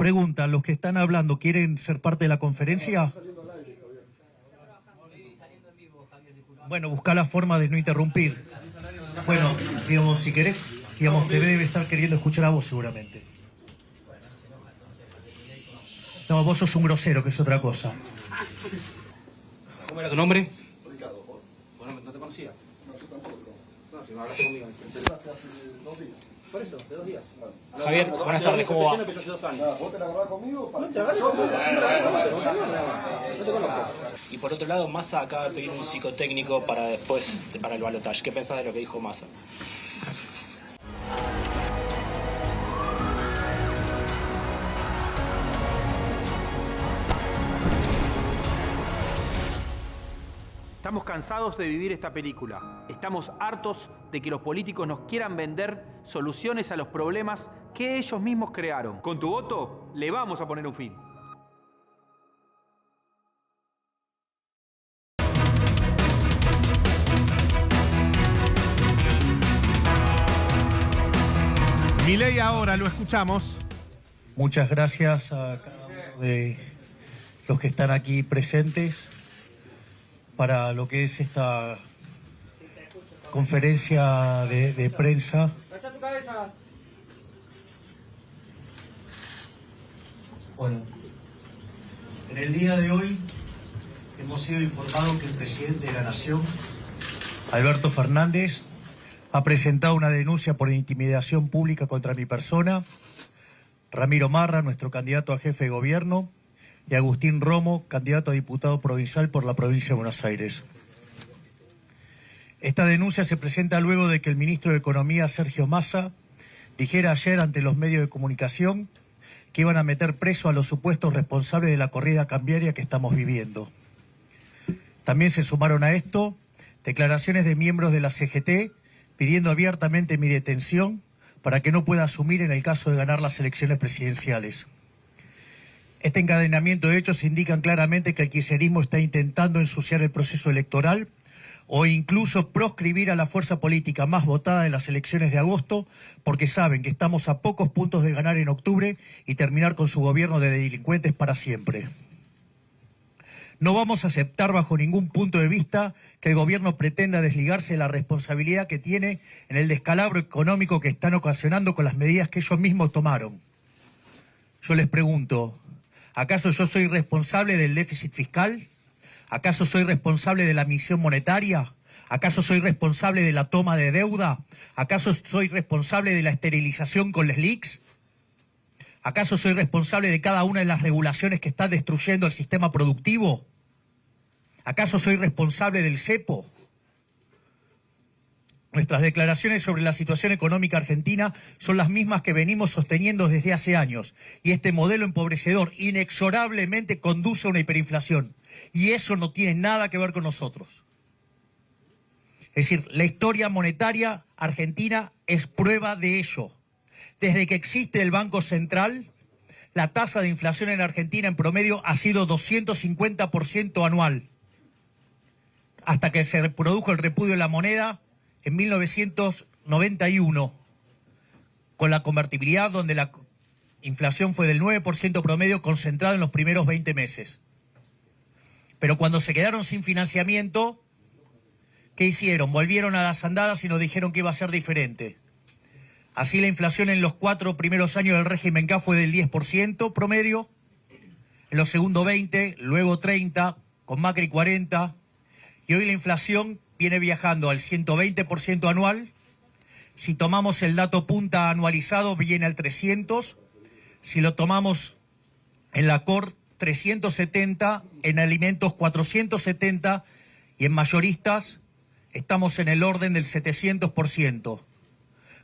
Pregunta, ¿los que están hablando quieren ser parte de la conferencia? Bueno, busca la forma de no interrumpir. Bueno, digamos, si querés, digamos, te debe estar queriendo escuchar a vos seguramente. No, vos sos un grosero, que es otra cosa. ¿Cómo era tu nombre? Ricardo. Bueno, no te conocía. No, yo tampoco. No, si me hablaste conmigo. Empezaste hace 2 días. Por eso, de 2 días. Bueno. Javier, buenas tardes, ¿cómo va? Empezó hace 2 años. Nada, ¿vos te la agarrás conmigo? No te agarré. No te conozco. Y por otro lado, Massa acaba de pedir un psicotécnico para después, para el balotaje. ¿Qué pensás de lo que dijo Massa? Estamos cansados de vivir esta película. Estamos hartos de que los políticos nos quieran vender soluciones a los problemas que ellos mismos crearon. Con tu voto, le vamos a poner un fin. Milei ahora, lo escuchamos. Muchas gracias a cada uno de los que están aquí presentes para lo que es esta conferencia de prensa. Bueno, en el día de hoy hemos sido informados que el presidente de la Nación, Alberto Fernández, ha presentado una denuncia por intimidación pública contra mi persona, Ramiro Marra, nuestro candidato a jefe de gobierno, y Agustín Romo, candidato a diputado provincial por la provincia de Buenos Aires. Esta denuncia se presenta luego de que el ministro de Economía, Sergio Massa, dijera ayer ante los medios de comunicación que iban a meter preso a los supuestos responsables de la corrida cambiaria que estamos viviendo. También se sumaron a esto declaraciones de miembros de la CGT pidiendo abiertamente mi detención para que no pueda asumir en el caso de ganar las elecciones presidenciales. Este encadenamiento de hechos indican claramente que el kirchnerismo está intentando ensuciar el proceso electoral o incluso proscribir a la fuerza política más votada en las elecciones de agosto, porque saben que estamos a pocos puntos de ganar en octubre y terminar con su gobierno de delincuentes para siempre. No vamos a aceptar bajo ningún punto de vista que el gobierno pretenda desligarse de la responsabilidad que tiene en el descalabro económico que están ocasionando con las medidas que ellos mismos tomaron. Yo les pregunto, ¿acaso yo soy responsable del déficit fiscal? ¿Acaso soy responsable de la emisión monetaria? ¿Acaso soy responsable de la toma de deuda? ¿Acaso soy responsable de la esterilización con las LELIQs? ¿Acaso soy responsable de cada una de las regulaciones que están destruyendo el sistema productivo? ¿Acaso soy responsable del cepo? Nuestras declaraciones sobre la situación económica argentina son las mismas que venimos sosteniendo desde hace años. Y este modelo empobrecedor inexorablemente conduce a una hiperinflación. Y eso no tiene nada que ver con nosotros. Es decir, la historia monetaria argentina es prueba de ello. Desde que existe el Banco Central, la tasa de inflación en Argentina en promedio ha sido 250% anual. Hasta que se produjo el repudio de la moneda en 1991, con la convertibilidad donde la inflación fue del 9% promedio concentrado en los primeros 20 meses. Pero cuando se quedaron sin financiamiento, ¿qué hicieron? Volvieron a las andadas y nos dijeron que iba a ser diferente. Así la inflación en los 4 primeros años del régimen K fue del 10% promedio, en los segundos 20%, luego 30%, con Macri 40%, y hoy la inflación viene viajando al 120% anual. Si tomamos el dato punta anualizado, viene al 300%. Si lo tomamos en la COR, 370%, en alimentos 470%, y en mayoristas estamos en el orden del 700%.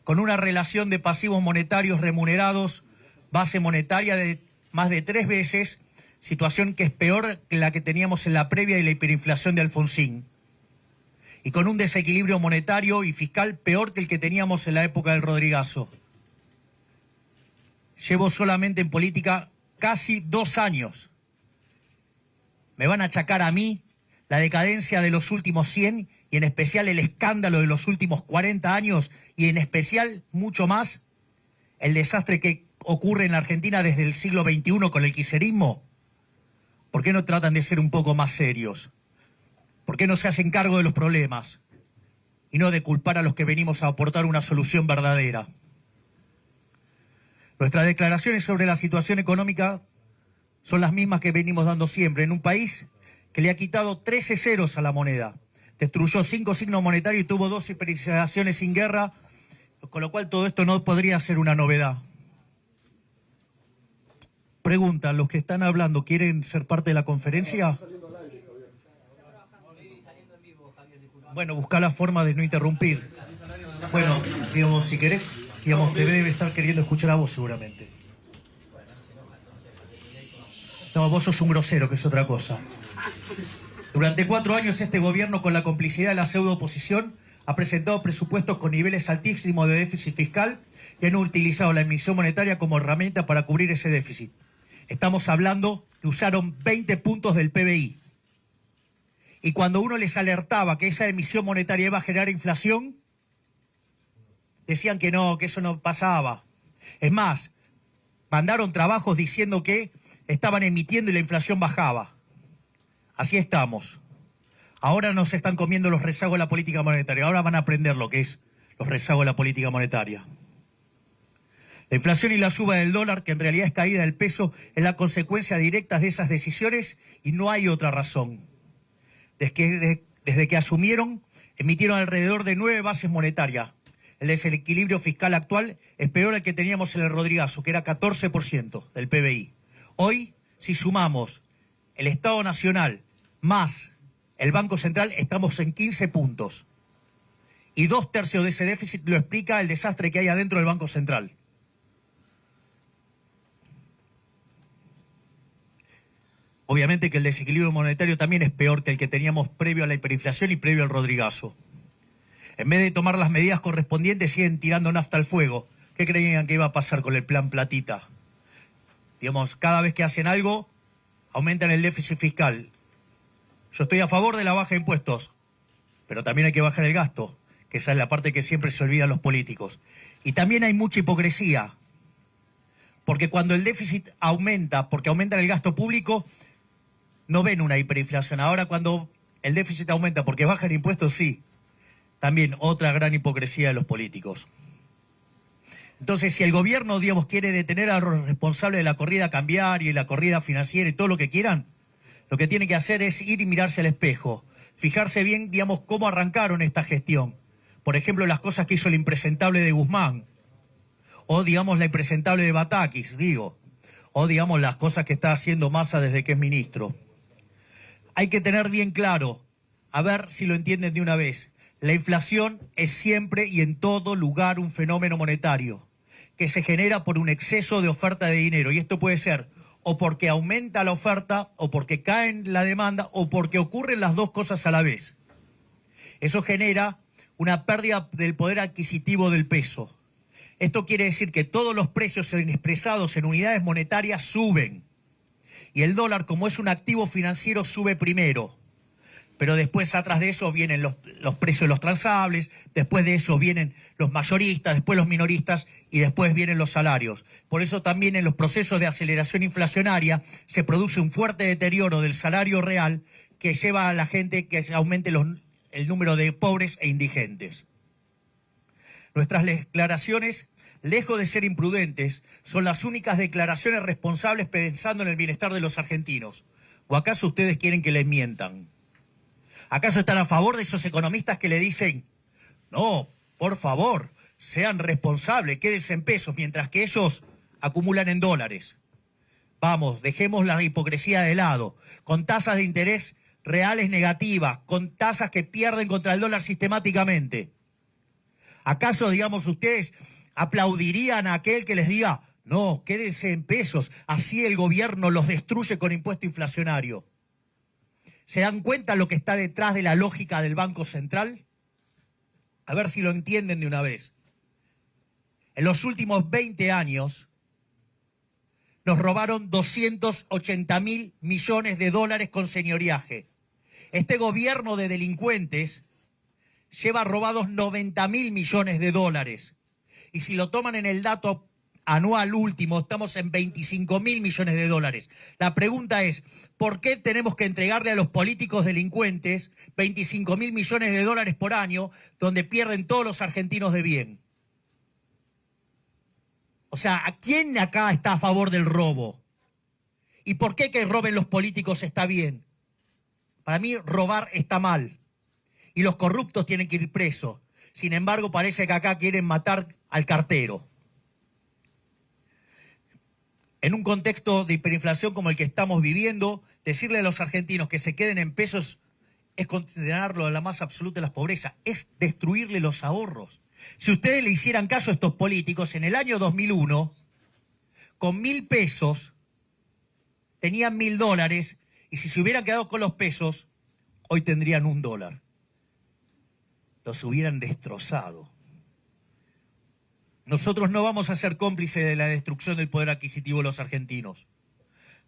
Con una relación de pasivos monetarios remunerados, base monetaria de más de 3 veces, situación que es peor que la que teníamos en la previa de la hiperinflación de Alfonsín. Y con un desequilibrio monetario y fiscal peor que el que teníamos en la época del Rodrigazo. Llevo solamente en política casi 2 años. Me van a achacar a mí la decadencia de los últimos 100 y en especial el escándalo de los últimos 40 años y en especial mucho más el desastre que ocurre en la Argentina desde el siglo XXI con el kirchnerismo? ¿Por qué no tratan de ser un poco más serios? ¿Por qué no se hacen cargo de los problemas y no de culpar a los que venimos a aportar una solución verdadera? Nuestras declaraciones sobre la situación económica son las mismas que venimos dando siempre, en un país que le ha quitado 13 ceros a la moneda, destruyó 5 signos monetarios y tuvo 2 hiperinflaciones sin guerra, con lo cual todo esto no podría ser una novedad. Pregunta, ¿los que están hablando quieren ser parte de la conferencia? Bueno, busca la forma de no interrumpir. Bueno, digamos, si querés, digamos, te debe estar queriendo escuchar a vos seguramente. No, vos sos un grosero, que es otra cosa. Durante 4 años este gobierno, con la complicidad de la pseudo-oposición, ha presentado presupuestos con niveles altísimos de déficit fiscal y han utilizado la emisión monetaria como herramienta para cubrir ese déficit. Estamos hablando que usaron 20 puntos del PBI. Y cuando uno les alertaba que esa emisión monetaria iba a generar inflación, decían que no, que eso no pasaba. Es más, mandaron trabajos diciendo que estaban emitiendo y la inflación bajaba. Así estamos. Ahora nos están comiendo los rezagos de la política monetaria. Ahora van a aprender lo que es los rezagos de la política monetaria. La inflación y la suba del dólar, que en realidad es caída del peso, es la consecuencia directa de esas decisiones y no hay otra razón. Desde que asumieron, emitieron alrededor de 9 bases monetarias. El desequilibrio fiscal actual es peor al que teníamos en el Rodrigazo, que era 14% del PBI. Hoy, si sumamos el Estado Nacional más el Banco Central, estamos en 15 puntos. Y 2/3 de ese déficit lo explica el desastre que hay adentro del Banco Central. Obviamente que el desequilibrio monetario también es peor que el que teníamos previo a la hiperinflación y previo al Rodrigazo. En vez de tomar las medidas correspondientes, siguen tirando nafta al fuego. ¿Qué creían que iba a pasar con el plan Platita? Digamos, cada vez que hacen algo, aumentan el déficit fiscal. Yo estoy a favor de la baja de impuestos, pero también hay que bajar el gasto, que esa es la parte que siempre se olvidan los políticos. Y también hay mucha hipocresía, porque cuando el déficit aumenta, porque aumenta el gasto público, no ven una hiperinflación. Ahora cuando el déficit aumenta porque bajan impuestos, sí. También otra gran hipocresía de los políticos. Entonces, si el gobierno, digamos, quiere detener a los responsables de la corrida cambiaria y la corrida financiera y todo lo que quieran, lo que tiene que hacer es ir y mirarse al espejo, fijarse bien, digamos, cómo arrancaron esta gestión. Por ejemplo, las cosas que hizo el impresentable de Guzmán, o, digamos, la impresentable de Batakis, o, digamos, las cosas que está haciendo Massa desde que es ministro. Hay que tener bien claro, a ver si lo entienden de una vez, la inflación es siempre y en todo lugar un fenómeno monetario que se genera por un exceso de oferta de dinero. Y esto puede ser o porque aumenta la oferta, o porque cae la demanda, o porque ocurren las dos cosas a la vez. Eso genera una pérdida del poder adquisitivo del peso. Esto quiere decir que todos los precios expresados en unidades monetarias suben. Y el dólar, como es un activo financiero, sube primero. Pero después, atrás de eso, vienen los precios de los transables, después de eso vienen los mayoristas, después los minoristas y después vienen los salarios. Por eso también en los procesos de aceleración inflacionaria se produce un fuerte deterioro del salario real que lleva a la gente que se aumente el número de pobres e indigentes. Nuestras declaraciones, lejos de ser imprudentes, son las únicas declaraciones responsables pensando en el bienestar de los argentinos. ¿O acaso ustedes quieren que les mientan? ¿Acaso están a favor de esos economistas que le dicen, no, por favor, sean responsables, quédense en pesos, mientras que ellos acumulan en dólares? Vamos, dejemos la hipocresía de lado, con tasas de interés reales negativas, con tasas que pierden contra el dólar sistemáticamente. ¿Acaso, digamos, ustedes aplaudirían a aquel que les diga, no, quédense en pesos, así el gobierno los destruye con impuesto inflacionario? ¿Se dan cuenta lo que está detrás de la lógica del Banco Central? A ver si lo entienden de una vez. En los últimos 20 años nos robaron 280.000 millones de dólares con señoriaje. Este gobierno de delincuentes lleva robados 90.000 millones de dólares. Y si lo toman en el dato anual último estamos en 25.000 millones de dólares. La pregunta es, ¿por qué tenemos que entregarle a los políticos delincuentes 25.000 millones de dólares por año, donde pierden todos los argentinos de bien? O sea, ¿a quién acá está a favor del robo? ¿Y por qué que roben los políticos está bien? Para mí, robar está mal. Y los corruptos tienen que ir presos. Sin embargo, parece que acá quieren matar al cartero. En un contexto de hiperinflación como el que estamos viviendo, decirle a los argentinos que se queden en pesos es considerarlo a la más absoluta de las pobrezas, es destruirle los ahorros. Si ustedes le hicieran caso a estos políticos, en el año 2001, con 1.000 pesos, tenían $1.000, y si se hubieran quedado con los pesos, hoy tendrían $1. Los hubieran destrozado. Nosotros no vamos a ser cómplices de la destrucción del poder adquisitivo de los argentinos.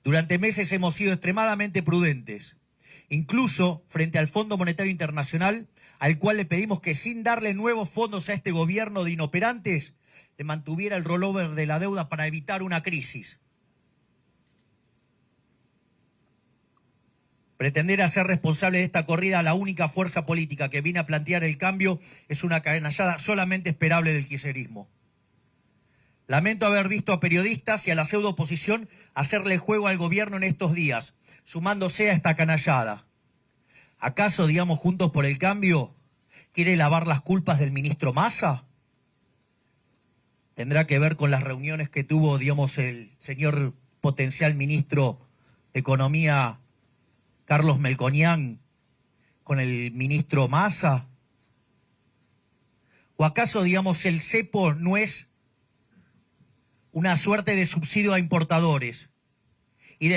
Durante meses hemos sido extremadamente prudentes, incluso frente al Fondo Monetario Internacional, al cual le pedimos que sin darle nuevos fondos a este gobierno de inoperantes, le mantuviera el rollover de la deuda para evitar una crisis. Pretender hacer responsable de esta corrida a la única fuerza política que viene a plantear el cambio es una canallada solamente esperable del kirchnerismo. Lamento haber visto a periodistas y a la pseudo-oposición hacerle juego al gobierno en estos días, sumándose a esta canallada. ¿Acaso, digamos, Juntos por el Cambio quiere lavar las culpas del ministro Massa? ¿Tendrá que ver con las reuniones que tuvo, digamos, el señor potencial ministro de Economía, Carlos Melconian, con el ministro Massa? ¿O acaso, digamos, el cepo no es una suerte de subsidio a importadores? Y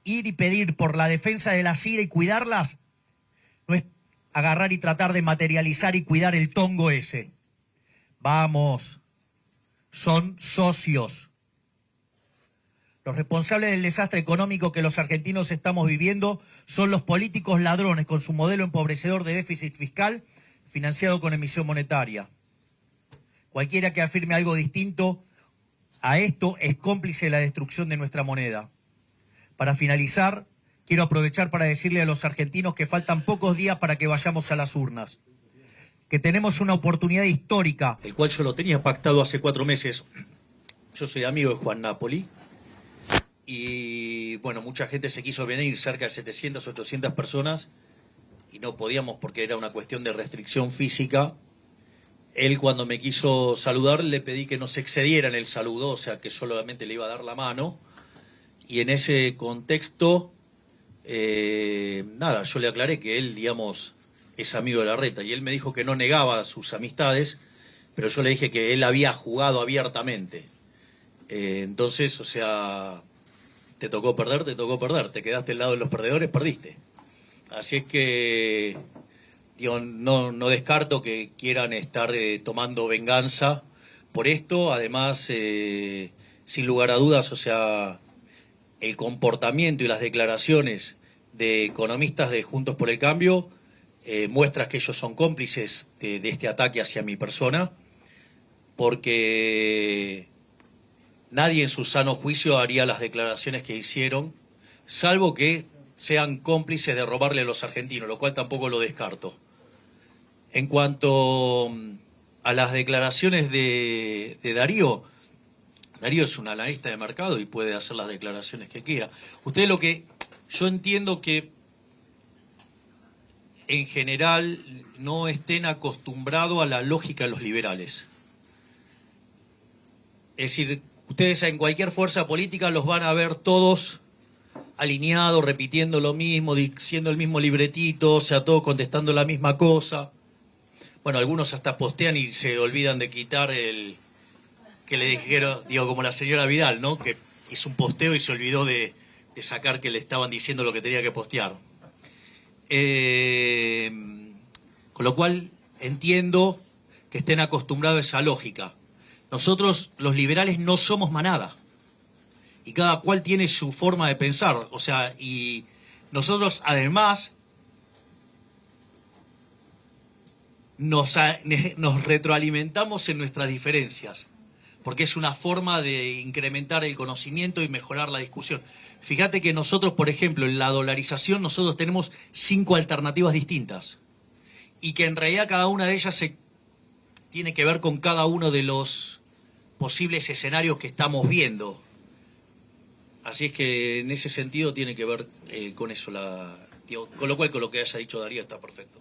ir y pedir por la defensa de la CIRA y cuidarlas, no es agarrar y tratar de materializar y cuidar el tongo ese. Vamos, son socios. Los responsables del desastre económico que los argentinos estamos viviendo son los políticos ladrones con su modelo empobrecedor de déficit fiscal financiado con emisión monetaria. Cualquiera que afirme algo distinto a esto es cómplice de la destrucción de nuestra moneda. Para finalizar, quiero aprovechar para decirle a los argentinos que faltan pocos días para que vayamos a las urnas, que tenemos una oportunidad histórica, el cual yo lo tenía pactado hace 4 meses. Yo soy amigo de Juan Napoli y, bueno, mucha gente se quiso venir, cerca de 700, 800 personas, y no podíamos porque era una cuestión de restricción física. Él, cuando me quiso saludar, le pedí que no se excediera en el saludo, o sea, que solamente le iba a dar la mano. Y en ese contexto, nada, yo le aclaré que él, digamos, es amigo de Larreta. Y él me dijo que no negaba sus amistades, pero yo le dije que él había jugado abiertamente. Entonces, o sea, te tocó perder, te quedaste al lado de los perdedores, perdiste. Así es que, digo, no descarto que quieran estar tomando venganza por esto. Además, sin lugar a dudas, o sea, el comportamiento y las declaraciones de economistas de Juntos por el Cambio muestran que ellos son cómplices de este ataque hacia mi persona, porque nadie en su sano juicio haría las declaraciones que hicieron, salvo que sean cómplices de robarle a los argentinos, lo cual tampoco lo descarto. En cuanto a las declaraciones de Darío, Darío es un analista de mercado y puede hacer las declaraciones que quiera. Ustedes, lo que yo entiendo que en general no estén acostumbrados a la lógica de los liberales. Es decir, ustedes en cualquier fuerza política los van a ver todos alineados, repitiendo lo mismo, diciendo el mismo libretito, o sea, todos contestando la misma cosa. Bueno, algunos hasta postean y se olvidan de quitar el que le dijeron, digo, como la señora Vidal, ¿no? Que hizo un posteo y se olvidó de sacar que le estaban diciendo lo que tenía que postear. Con lo cual entiendo que estén acostumbrados a esa lógica. Nosotros, los liberales, no somos manada. Y cada cual tiene su forma de pensar. O sea, y nosotros además nos retroalimentamos en nuestras diferencias. porque es una forma de incrementar el conocimiento y mejorar la discusión. Fíjate que nosotros, por ejemplo, en la dolarización, nosotros tenemos 5 alternativas distintas, y que en realidad cada una de ellas tiene que ver con cada uno de los posibles escenarios que estamos viendo. Así es que en ese sentido tiene que ver con eso, con lo cual con lo que haya dicho Darío está perfecto.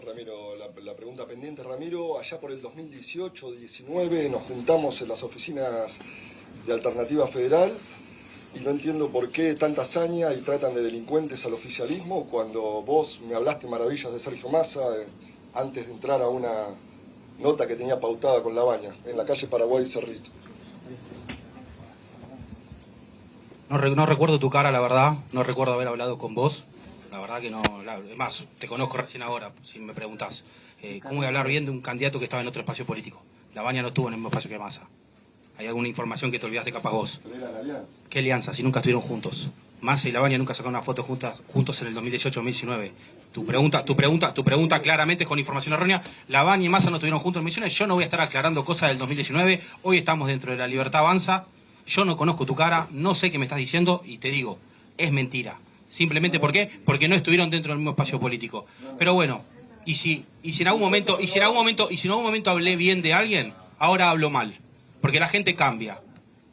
Ramiro, la pregunta pendiente, Ramiro, allá por el 2018-19 nos juntamos en las oficinas de Alternativa Federal y no entiendo por qué tanta hazaña y tratan de delincuentes al oficialismo cuando vos me hablaste maravillas de Sergio Massa antes de entrar a una nota que tenía pautada con Labaña en la calle Paraguay y Cerrito. No recuerdo tu cara, la verdad, no recuerdo haber hablado con vos. La verdad que no, además, te conozco recién ahora, si me preguntás. ¿Cómo voy a hablar bien de un candidato que estaba en otro espacio político? Labaña no estuvo en el mismo espacio que Massa. ¿Hay alguna información que te olvidaste capaz vos? Pero eran alianza. ¿Qué alianza? Si nunca estuvieron juntos. Massa y Labaña nunca sacaron una foto juntos en el 2018-2019. Tu pregunta claramente es con información errónea. Labaña y Massa no estuvieron juntos en 2019. Yo no voy a estar aclarando cosas del 2019. Hoy estamos dentro de La Libertad Avanza. Yo no conozco tu cara, no sé qué me estás diciendo y te digo, es mentira. Simplemente ¿por qué? Porque no estuvieron dentro del mismo espacio político. Pero bueno, y si en algún momento hablé bien de alguien, ahora hablo mal. Porque la gente cambia.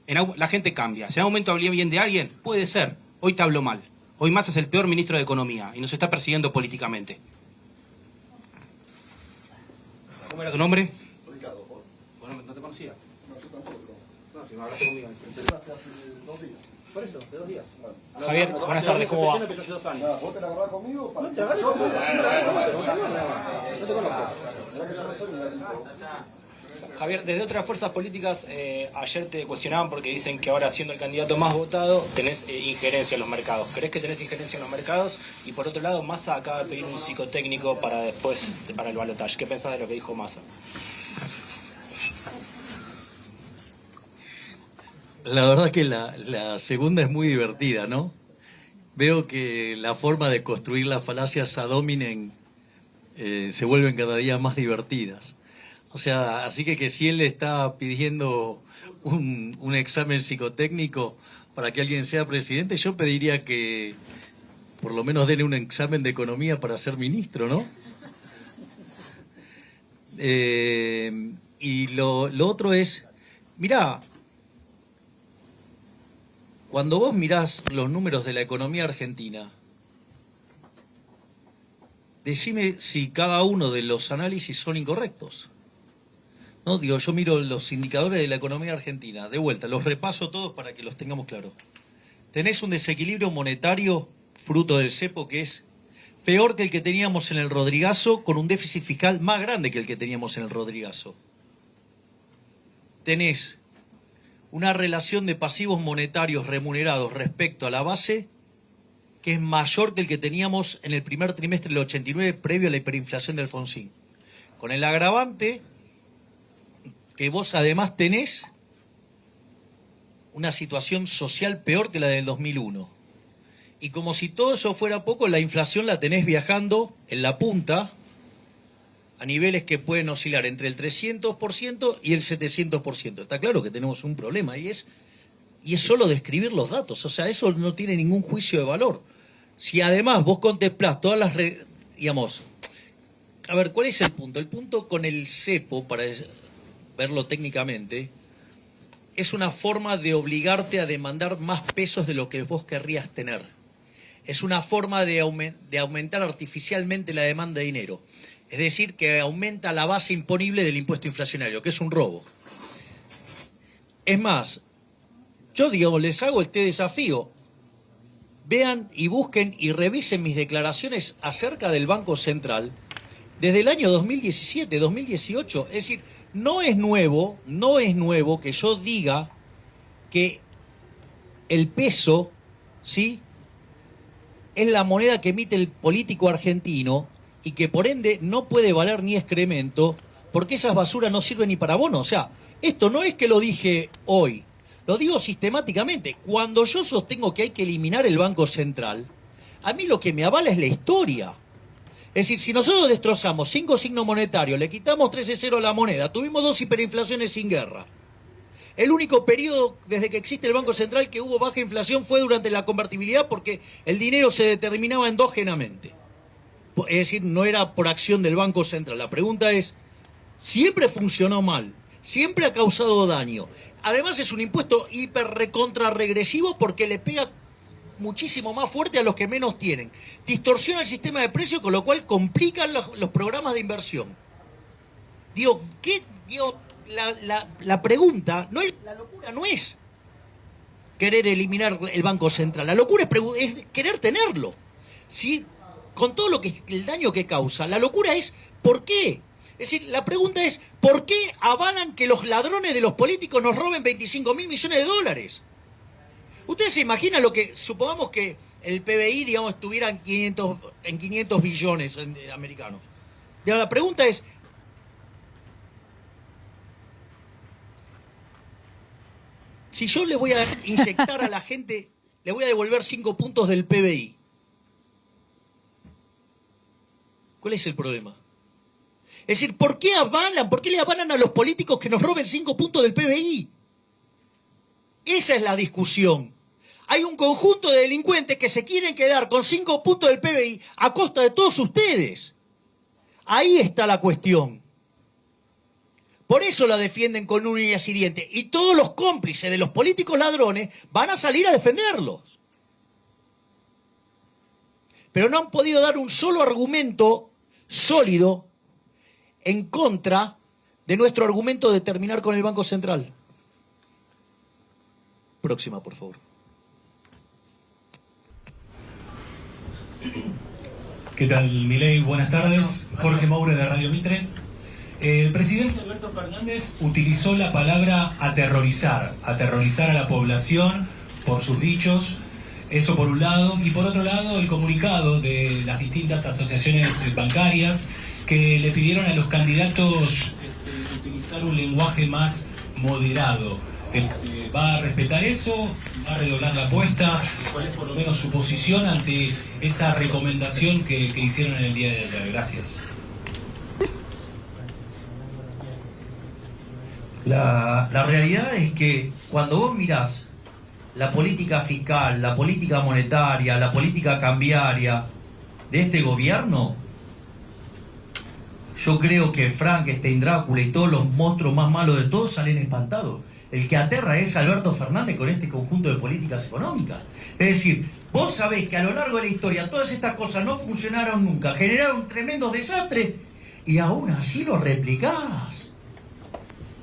La gente cambia. Si en algún momento hablé bien de alguien, puede ser. Hoy te hablo mal. Hoy Massa es el peor ministro de Economía y nos está persiguiendo políticamente. ¿Cómo era tu nombre? Ricardo, ¿por? Bueno, no te conocía. No, yo tampoco. No, si me hablaste conmigo. Empezaste hace 2 días. Por eso, de 2 días. Bueno. Javier, buenas tardes, ¿cómo va? Empezó hace 2 años. Nada, ¿vos te la agarrás conmigo? Para... No te conozco. Mirá que yo no soy ni gatito. Javier, desde otras fuerzas políticas ayer te cuestionaban porque dicen que ahora siendo el candidato más votado tenés injerencia en los mercados. ¿Crees que tenés injerencia en los mercados? Y por otro lado, Massa acaba de pedir un psicotécnico para el balotaje. ¿Qué pensás de lo que dijo Massa? La verdad que la segunda es muy divertida, ¿no? Veo que la forma de construir las falacias ad hominem se vuelven cada día más divertidas. O sea, así que si él le está pidiendo un examen psicotécnico para que alguien sea presidente, yo pediría que por lo menos denle un examen de economía para ser ministro, ¿no? Y lo otro es, mirá, cuando vos mirás los números de la economía argentina, decime si cada uno de los análisis son incorrectos. No, digo, yo miro los indicadores de la economía argentina, de vuelta, los repaso todos para que los tengamos claros. Tenés un desequilibrio monetario fruto del cepo que es peor que el que teníamos en el Rodrigazo, con un déficit fiscal más grande que el que teníamos en el Rodrigazo. Tenés una relación de pasivos monetarios remunerados respecto a la base que es mayor que el que teníamos en el primer trimestre del 89 previo a la hiperinflación de Alfonsín. Con el agravante que vos además tenés una situación social peor que la del 2001. Y como si todo eso fuera poco, la inflación la tenés viajando en la punta a niveles que pueden oscilar entre el 300% y el 700%. Está claro que tenemos un problema y es solo describir los datos. O sea, eso no tiene ningún juicio de valor. Si además vos contemplás todas las... digamos, a ver, ¿cuál es el punto? El punto con el cepo, para verlo técnicamente, es una forma de obligarte a demandar más pesos de lo que vos querrías tener. Es una forma de aumentar artificialmente la demanda de dinero. Es decir, que aumenta la base imponible del impuesto inflacionario, que es un robo. Es más, yo digo, les hago este desafío. Vean y busquen y revisen mis declaraciones acerca del Banco Central desde el año 2017, 2018. Es decir, no es nuevo que yo diga que el peso, ¿sí?, es la moneda que emite el político argentino y que por ende no puede valer ni excremento porque esas basuras no sirven ni para bono. O sea, esto no es que lo dije hoy, lo digo sistemáticamente. Cuando yo sostengo que hay que eliminar el Banco Central, a mí lo que me avala es la historia. Es decir, si nosotros destrozamos 5 signos monetarios, le quitamos 13-0 a la moneda, tuvimos 2 hiperinflaciones sin guerra. El único periodo desde que existe el Banco Central que hubo baja inflación fue durante la convertibilidad porque el dinero se determinaba endógenamente. Es decir, no era por acción del Banco Central. La pregunta es, ¿siempre funcionó mal? ¿Siempre ha causado daño? Además es un impuesto hiper recontra regresivo porque le pega muchísimo más fuerte a los que menos tienen. Distorsiona el sistema de precios, con lo cual complican los programas de inversión. Digo, la pregunta, la locura no es querer eliminar el Banco Central, la locura es querer tenerlo. ¿Sí? Con todo el daño que causa, la locura es ¿por qué? Es decir, la pregunta es ¿por qué avalan que los ladrones de los políticos nos roben 25.000 millones de dólares? ¿Ustedes se imaginan supongamos que el PBI, digamos, estuviera en 500 billones americanos? La pregunta es, si yo le voy a inyectar a la gente, le voy a devolver 5 puntos del PBI, ¿cuál es el problema? Es decir, ¿por qué le avalan a los políticos que nos roben 5 puntos del PBI? Esa es la discusión. Hay un conjunto de delincuentes que se quieren quedar con 5 puntos del PBI a costa de todos ustedes. Ahí está la cuestión. Por eso la defienden con uñas y dientes. Y todos los cómplices de los políticos ladrones van a salir a defenderlos. Pero no han podido dar un solo argumento sólido en contra de nuestro argumento de terminar con el Banco Central. Próxima, por favor. ¿Qué tal, Milei? Buenas tardes. Jorge Moure de Radio Mitre. El presidente Alberto Fernández utilizó la palabra aterrorizar a la población por sus dichos, eso por un lado, y por otro lado el comunicado de las distintas asociaciones bancarias que le pidieron a los candidatos utilizar un lenguaje más moderado. ¿Va a respetar eso? ¿Va a redoblar la apuesta? ¿Cuál es por lo menos su posición ante esa recomendación que hicieron en el día de ayer? Gracias. La realidad es que cuando vos mirás la política fiscal, la política monetaria, la política cambiaria de este gobierno, yo creo que Frankenstein, Drácula y todos los monstruos más malos de todos salen espantados. El que aterra es Alberto Fernández con este conjunto de políticas económicas. Es decir, vos sabés que a lo largo de la historia todas estas cosas no funcionaron nunca, generaron tremendos desastres y aún así lo replicás.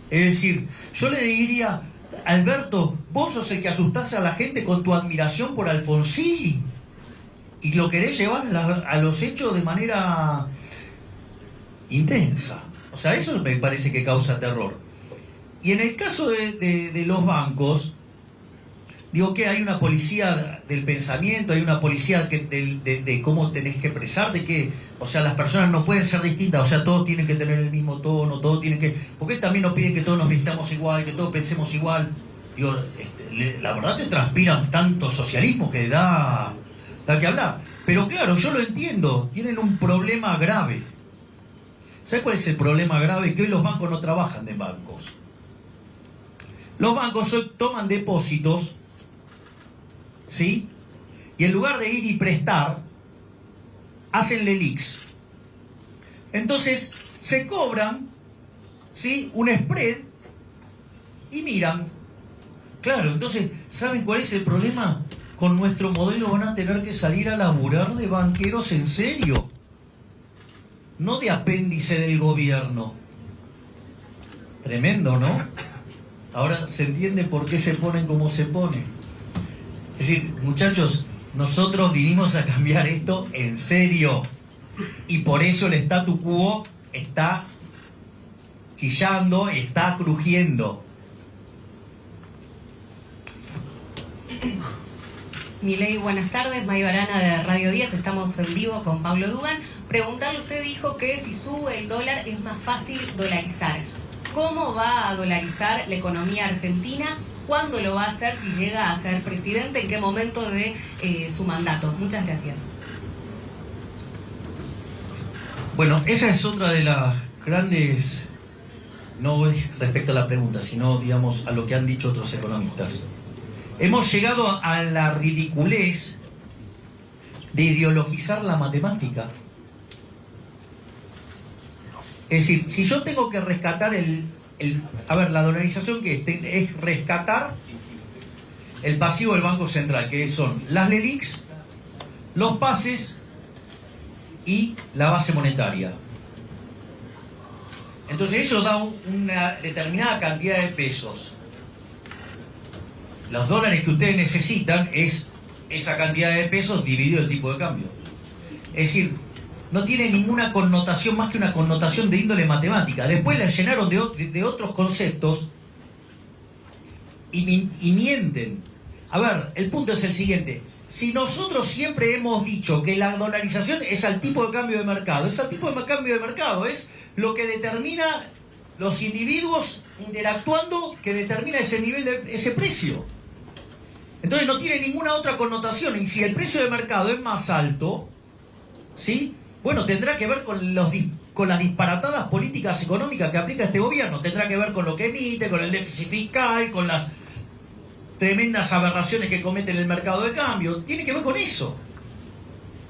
Es decir, yo le diría, Alberto, vos sos el que asustás a la gente con tu admiración por Alfonsín y lo querés llevar a los hechos de manera intensa. O sea, eso me parece que causa terror. Y en el caso de los bancos, digo que hay una policía del pensamiento, hay una policía de cómo tenés que expresar, de que, o sea, las personas no pueden ser distintas, o sea, todos tienen que tener el mismo tono, todos tienen que... Porque él también nos pide que todos nos vistamos igual, que todos pensemos igual. Digo, la verdad que transpiran tanto socialismo que da que hablar. Pero claro, yo lo entiendo, tienen un problema grave. ¿Sabes cuál es el problema grave? Que hoy los bancos no trabajan de bancos. Los bancos hoy toman depósitos, ¿sí? Y en lugar de ir y prestar, hacen LELIQs. Entonces, se cobran, ¿sí?, un spread y miran. Claro, entonces, ¿saben cuál es el problema? Con nuestro modelo van a tener que salir a laburar de banqueros en serio. No de apéndice del gobierno. Tremendo, ¿no? Ahora se entiende por qué se ponen como se ponen. Es decir, muchachos, nosotros vinimos a cambiar esto en serio. Y por eso el statu quo está chillando, está crujiendo. Milei, buenas tardes. May Barana de Radio 10. Estamos en vivo con Pablo Dugan. Preguntarle, usted dijo que si sube el dólar es más fácil dolarizar. ¿Cómo va a dolarizar la economía argentina? ¿Cuándo lo va a hacer si llega a ser presidente? ¿En qué momento de su mandato? Muchas gracias. Bueno, esa es otra de las grandes, no es respecto a la pregunta, sino, digamos, a lo que han dicho otros economistas. Hemos llegado a la ridiculez de ideologizar la matemática. Es decir, si yo tengo que rescatar a ver, la dolarización que es rescatar el pasivo del Banco Central, que son las LELIQs, los pases y la base monetaria. Entonces eso da una determinada cantidad de pesos. Los dólares que ustedes necesitan es esa cantidad de pesos dividido el tipo de cambio. Es decir, no tiene ninguna connotación más que una connotación de índole matemática. Después la llenaron de otros conceptos y mienten. A ver, el punto es el siguiente. Si nosotros siempre hemos dicho que la dolarización es al tipo de cambio de mercado, es al tipo de cambio de mercado, es lo que determina los individuos interactuando que determina ese nivel de ese precio. Entonces no tiene ninguna otra connotación. Y si el precio de mercado es más alto, ¿sí? Bueno, tendrá que ver con las disparatadas políticas económicas que aplica este gobierno. Tendrá que ver con lo que emite, con el déficit fiscal, con las tremendas aberraciones que comete en el mercado de cambio. Tiene que ver con eso.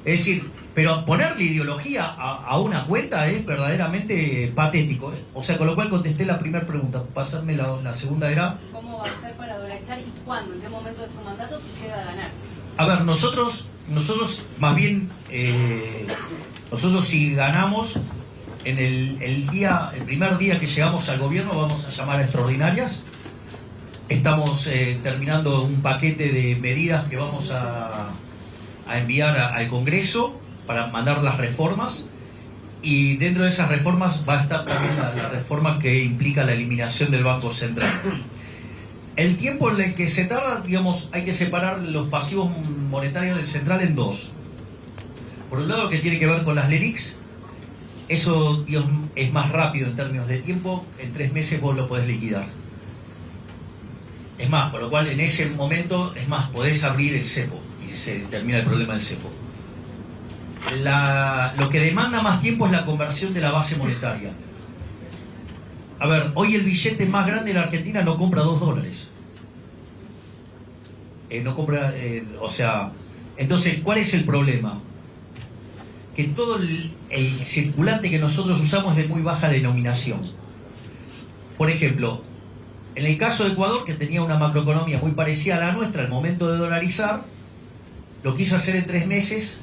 Es decir, pero ponerle ideología a una cuenta es verdaderamente patético. O sea, con lo cual contesté la primera pregunta. Pasarme la segunda era... ¿Cómo va a ser para dolarizar y cuándo, en qué momento de su mandato se llega a ganar? A ver, nosotros más bien, nosotros si ganamos, en el primer día que llegamos al gobierno vamos a llamar a extraordinarias. Estamos terminando un paquete de medidas que vamos a enviar al Congreso para mandar las reformas, y dentro de esas reformas va a estar también la reforma que implica la eliminación del Banco Central. El tiempo en el que se tarda, digamos, hay que separar los pasivos monetarios del central en dos. Por un lado, lo que tiene que ver con las LELIQs, eso, digamos, es más rápido en términos de tiempo, en 3 meses vos lo podés liquidar. Es más, con lo cual en ese momento, es más, podés abrir el cepo y se termina el problema del cepo. Lo que demanda más tiempo es la conversión de la base monetaria. A ver, hoy el billete más grande de la Argentina no compra $2. No compra, o sea, entonces, ¿cuál es el problema? Que todo el circulante que nosotros usamos es de muy baja denominación. Por ejemplo, en el caso de Ecuador, que tenía una macroeconomía muy parecida a la nuestra, al momento de dolarizar, lo quiso hacer en 3 meses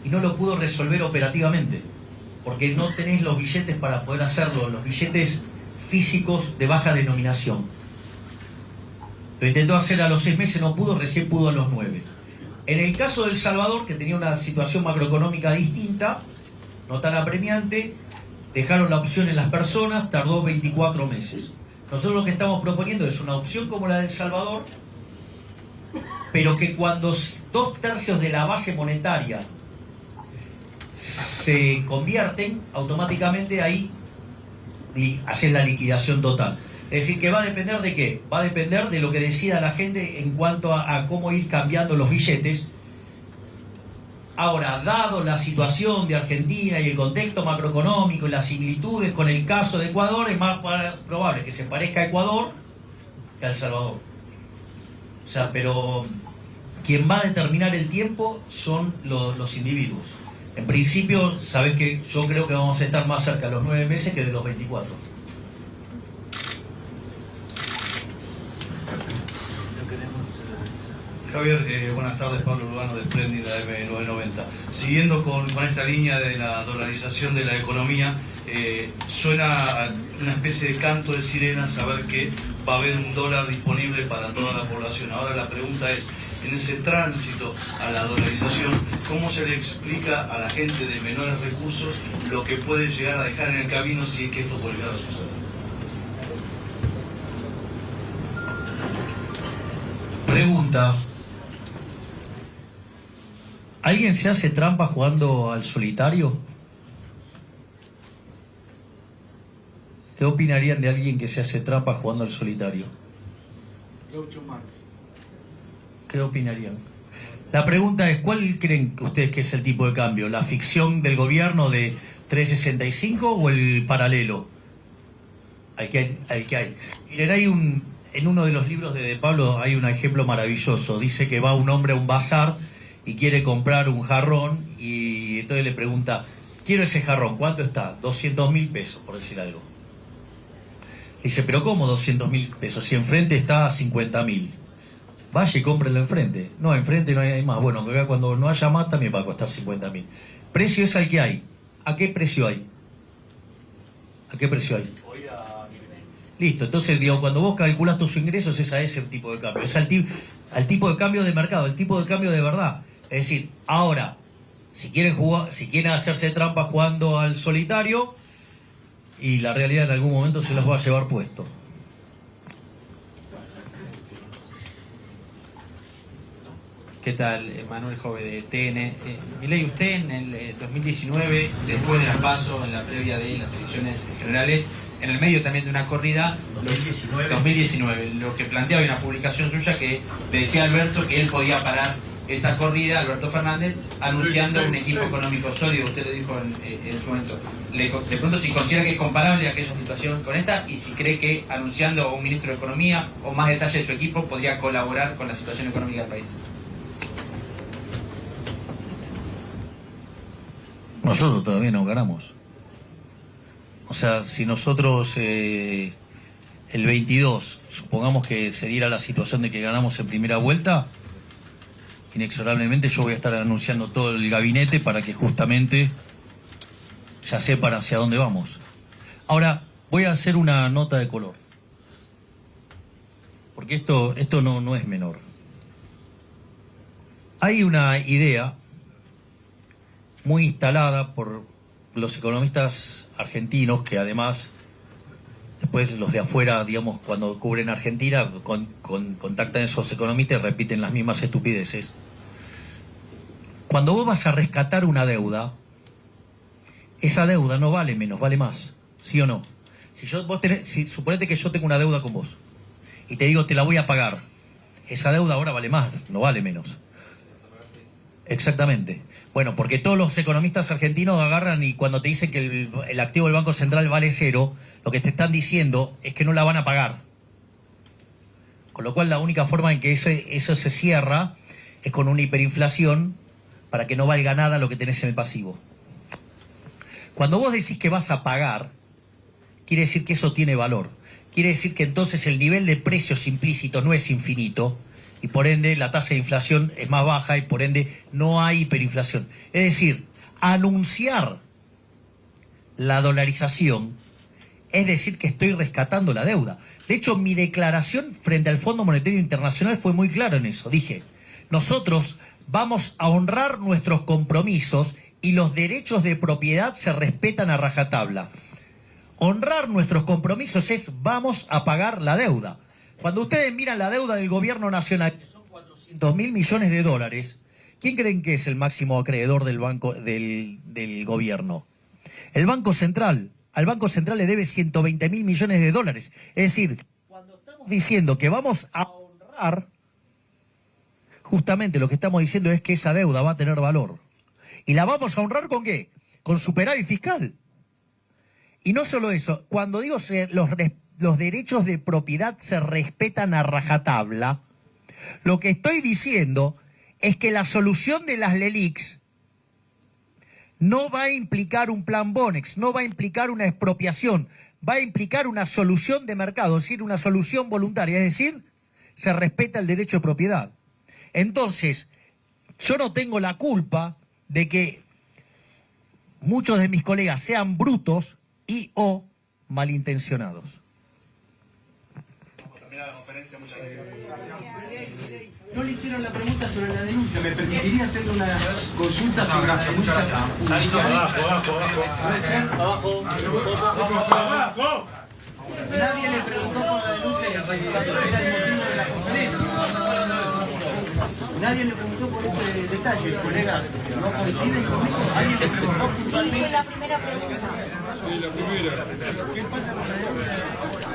y no lo pudo resolver operativamente, porque no tenés los billetes para poder hacerlo, los billetes físicos de baja denominación. Lo intentó hacer a los 6 meses, no pudo, recién pudo a los 9. En el caso de El Salvador, que tenía una situación macroeconómica distinta, no tan apremiante, dejaron la opción en las personas, tardó 24 meses. Nosotros lo que estamos proponiendo es una opción como la de El Salvador, pero que cuando 2/3 de la base monetaria se convierten, automáticamente ahí y hacen la liquidación total. Es decir, que va a depender de qué, va a depender de lo que decida la gente en cuanto a cómo ir cambiando los billetes. Ahora, dado la situación de Argentina y el contexto macroeconómico y las similitudes con el caso de Ecuador, es más probable que se parezca a Ecuador que a El Salvador. O sea, pero quien va a determinar el tiempo son los individuos. En principio, sabés que yo creo que vamos a estar más cerca de los 9 meses que de los 24. Javier, buenas tardes, Pablo Urbano de Splendid, la M990. Siguiendo con esta línea de la dolarización de la economía, suena una especie de canto de sirena saber que va a haber un dólar disponible para toda la población. Ahora la pregunta es, en ese tránsito a la dolarización, ¿cómo se le explica a la gente de menores recursos lo que puede llegar a dejar en el camino si es que esto puede llegar a suceder? Pregunta. ¿Alguien se hace trampa jugando al solitario? ¿Qué opinarían de alguien que se hace trampa jugando al solitario? ¿Qué opinarían? La pregunta es, ¿cuál creen ustedes que es el tipo de cambio? ¿La ficción del gobierno de 365 o el paralelo al que hay. Miren, en uno de los libros de Pablo hay un ejemplo maravilloso. Dice que va un hombre a un bazar y quiere comprar un jarrón y entonces le pregunta, quiero ese jarrón, ¿cuánto está? 200.000 pesos, por decir algo. Dice, pero ¿cómo 200.000 pesos? Si enfrente está 50.000. Vaya y cómprelo enfrente. No, enfrente no hay más. Bueno, acá cuando no haya más también va a costar 50.000. Precio es al que hay. ¿A qué precio hay? ¿A qué precio hay? Listo, entonces digo, cuando vos calculás tus ingresos es a ese tipo de cambio. Es al tipo de cambio de mercado, el tipo de cambio de verdad. Es decir, ahora, si quieren hacerse trampa jugando al solitario, y la realidad en algún momento se los va a llevar puesto. ¿Qué tal? Manuel Jove de TN. Milei, usted en el 2019, después de las PASO, en la previa de las elecciones generales, en el medio también de una corrida, 2019, lo que planteaba una publicación suya que le decía a Alberto que él podía parar esa corrida, Alberto Fernández, anunciando un equipo económico sólido, usted lo dijo en su momento. Le pregunto si considera que es comparable aquella situación con esta y si cree que anunciando a un ministro de Economía o más detalle de su equipo podría colaborar con la situación económica del país. Nosotros todavía no ganamos. O sea, si nosotros el 22, supongamos que se diera la situación de que ganamos en primera vuelta, inexorablemente yo voy a estar anunciando todo el gabinete para que justamente ya sepan hacia dónde vamos. Ahora, voy a hacer una nota de color. Porque esto no es menor. Hay una idea muy instalada por los economistas argentinos, que además, después los de afuera, digamos, cuando cubren Argentina, contactan a esos economistas y repiten las mismas estupideces. Cuando vos vas a rescatar una deuda, esa deuda no vale menos, vale más, ¿sí o no? Suponete que yo tengo una deuda con vos y te digo, te la voy a pagar. Esa deuda ahora vale más, no vale menos. Exactamente. Bueno, porque todos los economistas argentinos agarran y cuando te dicen que el activo del Banco Central vale 0, lo que te están diciendo es que no la van a pagar. Con lo cual la única forma en que eso se cierra es con una hiperinflación para que no valga nada lo que tenés en el pasivo. Cuando vos decís que vas a pagar, quiere decir que eso tiene valor. Quiere decir que entonces el nivel de precios implícito no es infinito, y por ende la tasa de inflación es más baja y por ende no hay hiperinflación. Es decir, anunciar la dolarización es decir que estoy rescatando la deuda. De hecho, mi declaración frente al Fondo Monetario Internacional fue muy clara en eso. Dije, nosotros vamos a honrar nuestros compromisos y los derechos de propiedad se respetan a rajatabla. Honrar nuestros compromisos es vamos a pagar la deuda. Cuando ustedes miran la deuda del gobierno nacional, que son 400.000 millones de dólares, ¿quién creen que es el máximo acreedor del gobierno? El Banco Central. Al Banco Central le debe 120.000 millones de dólares. Es decir, cuando estamos diciendo que vamos a honrar, justamente lo que estamos diciendo es que esa deuda va a tener valor. ¿Y la vamos a honrar con qué? Con superávit fiscal. Y no solo eso, cuando digo los derechos de propiedad se respetan a rajatabla, lo que estoy diciendo es que la solución de las LELIQs no va a implicar un plan Bonex, no va a implicar una expropiación, va a implicar una solución de mercado, es decir, una solución voluntaria, es decir, se respeta el derecho de propiedad. Entonces, yo no tengo la culpa de que muchos de mis colegas sean brutos y o malintencionados. No le hicieron la pregunta sobre la denuncia. ¿Me permitiría hacerle una consulta sobre la denuncia? Abajo. Nadie le preguntó por la denuncia y el sindicato. Ese es el motivo de la conferencia. Nadie le preguntó por ese detalle, colegas. ¿No coinciden conmigo? ¿Alguien le preguntó puntualmente? Sí, la primera pregunta. ¿Qué pasa con la denuncia?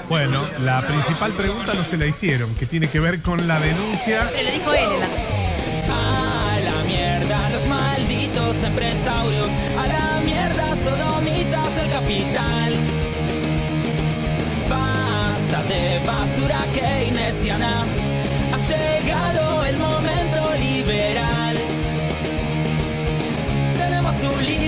Bueno, la principal pregunta no se la hicieron, que tiene que ver con la denuncia. Pero le dijo él. A la mierda, los malditos empresarios. A la la mierda, sodomitas del capital. Basta de basura keynesiana, ha llegado el momento liberal. Tenemos un líder